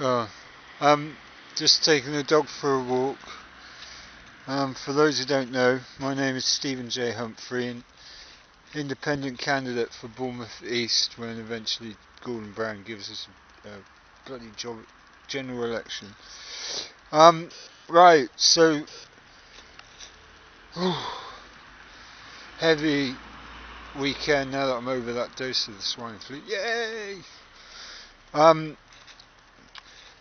Oh, just taking the dog for a walk. For those who don't know, my name is Stephen J. Humphrey, an independent candidate for Bournemouth East when eventually Gordon Brown gives us a bloody general election. Right, so heavy weekend now that I'm over that dose of the swine flu. Yay!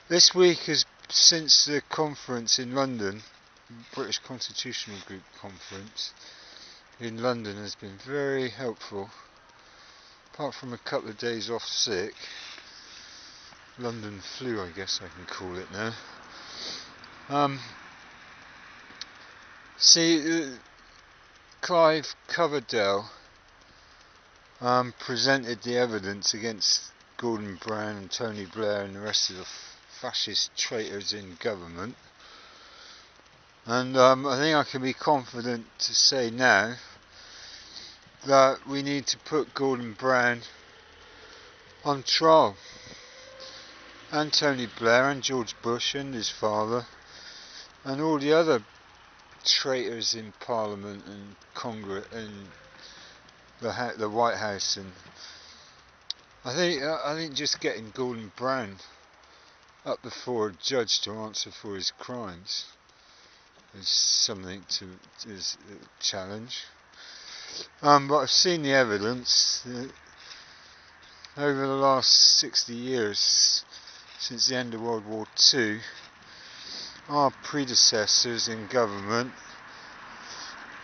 This week has, since the conference in London, British Constitutional Group conference in London, has been very helpful. Apart from a couple of days off sick, London flu I guess I can call it now. Clive Coverdale presented the evidence against Gordon Brown and Tony Blair and the rest of the fascist traitors in government, and I think I can be confident to say now that we need to put Gordon Brown on trial, and Tony Blair and George Bush and his father and all the other traitors in Parliament and Congress and the White House. And I think just getting Gordon Brown up before a judge to answer for his crimes is something is a challenge. But I've seen the evidence over the last 60 years, since the end of World War II. Our predecessors in government,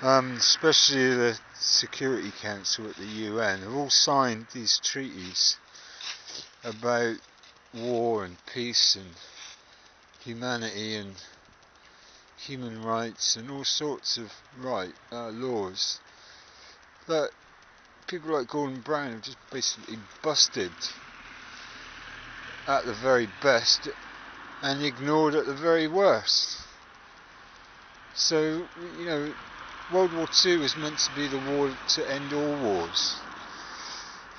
especially the Security Council at the UN, have all signed these treaties about war and peace and humanity and human rights and all sorts of laws that people like Gordon Brown have just basically busted at the very best and ignored at the very worst. So, World War II was meant to be the war to end all wars.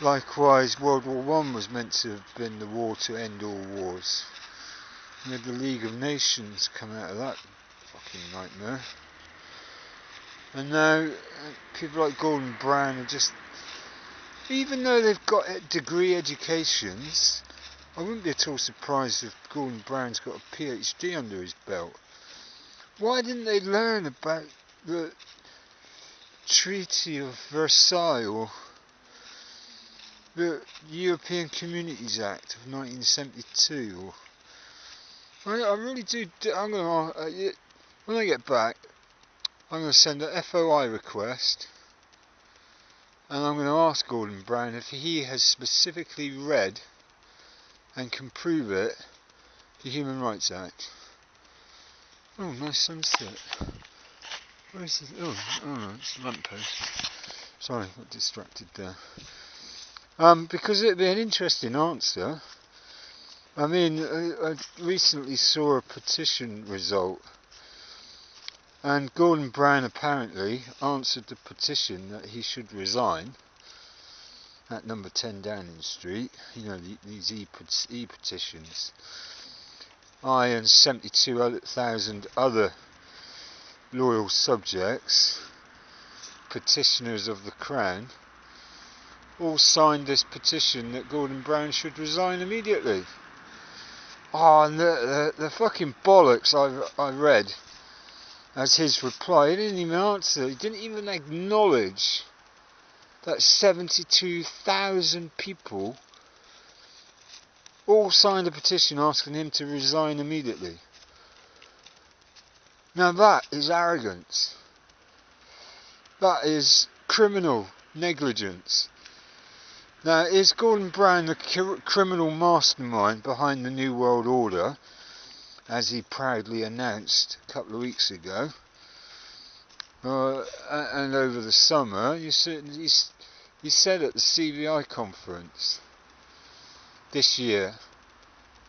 Likewise, World War I was meant to have been the war to end all wars. We had the League of Nations come out of that fucking nightmare. And now, people like Gordon Brown are just, even though they've got degree educations, I wouldn't be at all surprised if Gordon Brown's got a PhD under his belt. Why didn't they learn about the Treaty of Versailles or the European Communities Act of 1972? I really do. I'm going to, when I get back, I'm going to send a FOI request, and I'm going to ask Gordon Brown if he has specifically read and can prove it, the Human Rights Act. Oh, nice sunset. Where is it? Oh, it's a lamppost. Sorry, I got distracted there. Because it'd be an interesting answer. I mean, I recently saw a petition result, and Gordon Brown apparently answered the petition that he should resign at number 10 Downing Street. These e-petitions. I and 72,000 other loyal subjects, petitioners of the Crown, all signed this petition that Gordon Brown should resign immediately. And the fucking bollocks I read as his reply, he didn't even answer, he didn't even acknowledge that 72,000 people all signed a petition asking him to resign immediately. Now that is arrogance. That is criminal negligence. Now, is Gordon Brown the criminal mastermind behind the New World Order, as he proudly announced a couple of weeks ago? And over the summer, he said at the CBI conference this year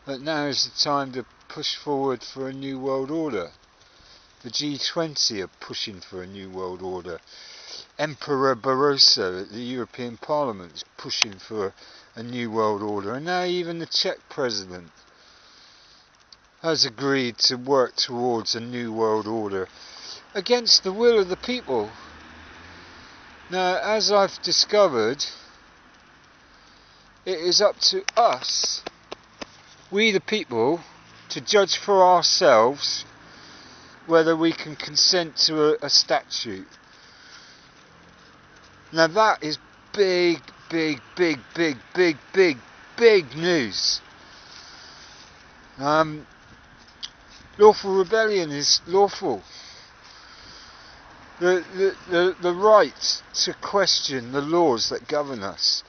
that now is the time to push forward for a new world order. The G20 are pushing for a new world order. Emperor Barroso at the European Parliament is pushing for a new world order, and now even the Czech president has agreed to work towards a new world order against the will of the people. Now, as I've discovered, it is up to us, we the people, to judge for ourselves whether we can consent to a statute. Now that is big, big, big, big, big, big, big news. Lawful rebellion is lawful. The right to question the laws that govern us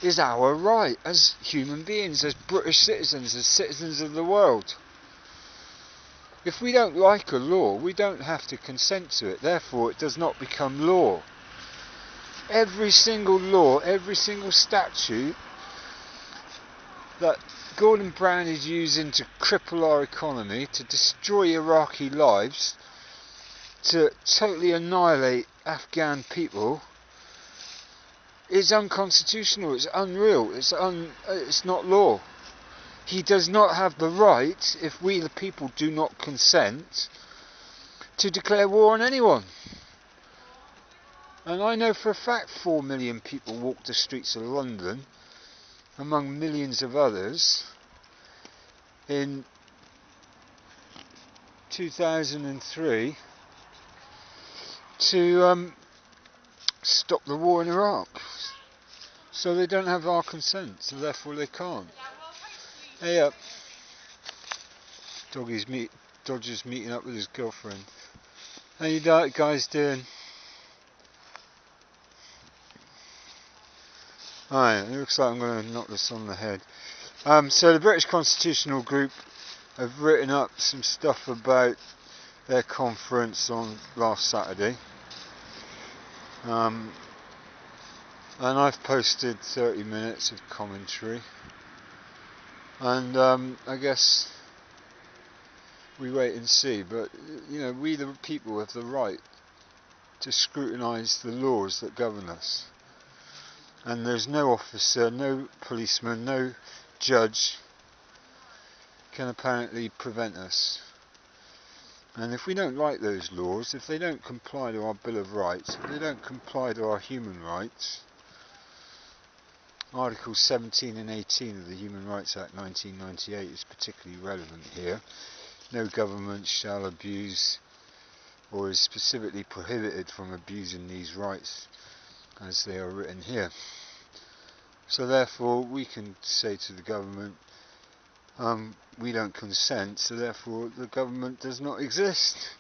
is our right as human beings, as British citizens, as citizens of the world. If we don't like a law, we don't have to consent to it, therefore it does not become law. Every single law, every single statute that Gordon Brown is using to cripple our economy, to destroy Iraqi lives, to totally annihilate Afghan people, is unconstitutional, it's unreal, it's not law. He does not have the right, if we the people do not consent, to declare war on anyone. And I know for a fact 4 million people walked the streets of London, among millions of others, in 2003 to stop the war in Iraq. So they don't have our consent, so therefore they can't. Hey up. Dodger's meeting up with his girlfriend. How you guys doing? Alright, it looks like I'm going to knock this on the head. So the British Constitutional Group have written up some stuff about their conference on last Saturday. And I've posted 30 minutes of commentary. And I guess we wait and see. But, you know, we the people have the right to scrutinise the laws that govern us. And there's no officer, no policeman, no judge can apparently prevent us. And if we don't like those laws, if they don't comply to our Bill of Rights, if they don't comply to our human rights, Articles 17 and 18 of the Human Rights Act 1998 is particularly relevant here. No government shall abuse or is specifically prohibited from abusing these rights as they are written here. So therefore we can say to the government, we don't consent, so therefore the government does not exist.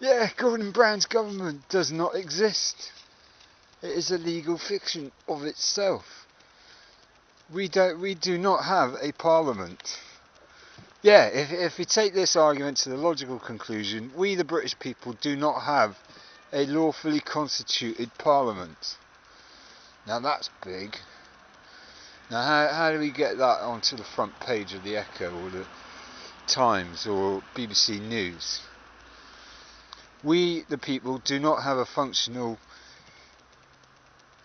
Yeah, Gordon Brown's government does not exist. It is a legal fiction of itself. We do not have a parliament. Yeah, if we take this argument to the logical conclusion, we the British people do not have a lawfully constituted parliament. Now that's big. Now how do we get that onto the front page of the Echo or the Times or BBC News? We the people do not have a functional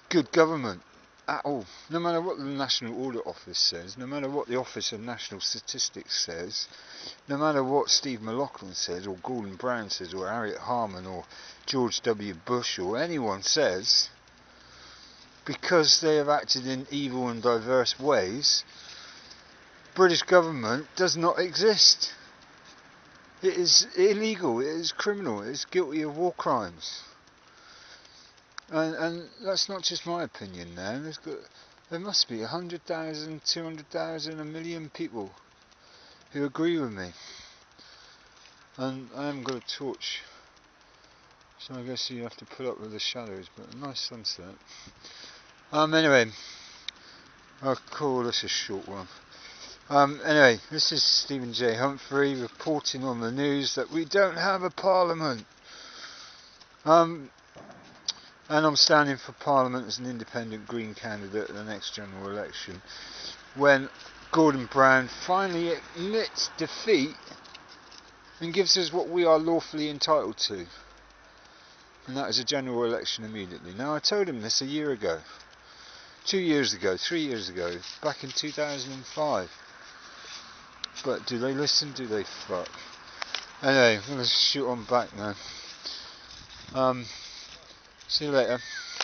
good government at all. No matter what the National Audit Office says, no matter what the Office of National Statistics says, no matter what Steve McLaughlin says or Gordon Brown says or Harriet Harman or George W. Bush or anyone says, because they have acted in evil and diverse ways, British government does not exist. It is illegal, it is criminal, it is guilty of war crimes. And that's not just my opinion now. There must be 100,000, 200,000, 1 million people who agree with me. And I haven't got a torch, so I guess you have to put up with the shadows, but a nice sunset. Anyway, I'll call this a short one. Anyway, this is Stephen J. Humphrey reporting on the news that we don't have a parliament. And I'm standing for Parliament as an independent Green candidate at the next general election, when Gordon Brown finally admits defeat and gives us what we are lawfully entitled to, and that is a general election immediately. Now I told him this a year ago, 2 years ago, 3 years ago, back in 2005, but do they listen? Do they fuck? Anyway, I'm gonna shoot on back now. See you later.